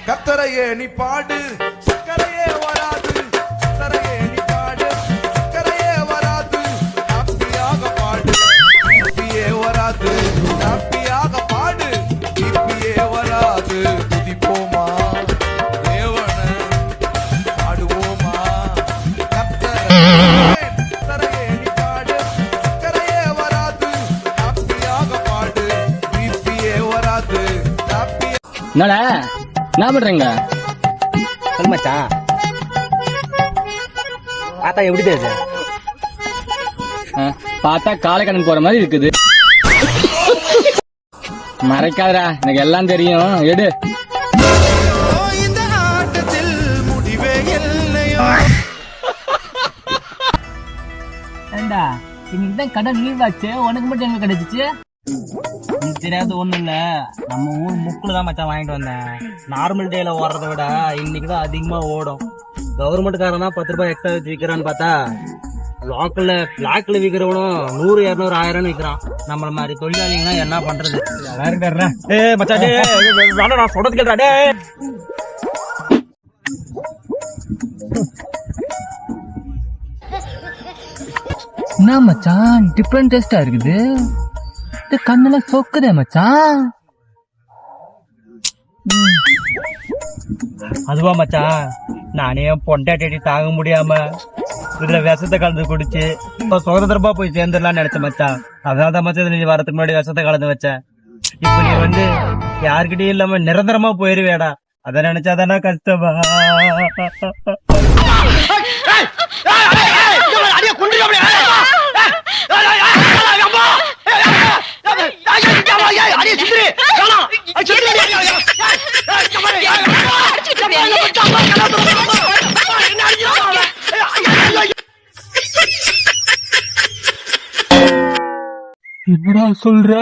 கத்தரையே நீ பாடு சக்கரையே வராது கத்தரையே நீ பாடு சக்கரையே வராது ஹாப்பியாக பாடு ஹாப்பியே வராது ஹாப்பியாக பாடு ஹாப்பியே வராது துதிப்போமா தேவன பாடுவோமா கத்தரையே நீ பாடு சக்கரையே வராது ஹாப்பியாக பாடு ஹாப்பியே வராது என்னடா என்ன பண்றீங்க? மச்சா பார்த்தா எப்படி தெரியுது? பார்த்தா காலைக்கடன் போற மாதிரி இருக்குது. மறைக்காதடா, எனக்கு எல்லாம் தெரியும். எடு. இந்த ஆட்டத்தில் முடிவே இல்லையோ. ஏண்டா இன்னைக்கு தான் கடன் லீவ் ஆச்சு, உனக்கு மட்டும் எங்க கிடைச்சிச்சு? தெரியாது ஒண்ணும் இல்ல, நம்ம ஊர் முக்குல தான் மச்சான் வாங்கிட்டு வந்தேன். நார்மல் டேல ஓடுறத விட இன்னைக்கு தான் அதிகமா ஓடும். கவர்மெண்ட்காரன் தான் 10 ரூபாய் எக்ஸ்ட்ரா வச்சு விற்கிறான்னு பார்த்தா லோக்கல்ல பிளாக்ல விற்கிறவனும் 100, 200, 1000 விற்கிறான். நம்மள மாதிரி தொழிலாளிங்கன்னா என்ன பண்றது? நான் சொல்றது கேட்டா என்ன மச்சான் டிஃப்ரெண்ட் டேஸ்டா இருக்குது. கண்ணெல்லாம் சொக்குதே மச்சான். அதுவா மச்சான், நானே பொண்டாட்டி தாங்க முடியாம இதுல விஷத்தை கலந்து குடிச்சு சுதந்திரமா போய் சேர்ந்துடலாம்னு நினைச்சேன் மச்சான். அதான் மச்சான் நீ வரதுக்கு முன்னாடி விஷத்தை கலந்து வச்சேன். இப்ப நீ வந்து யாருக்கிட்டையும் இல்லாம நிரந்தரமா போயிருவேடா. அத நினைச்சாதானா கஷ்டமா? என்னடா சொல்ற?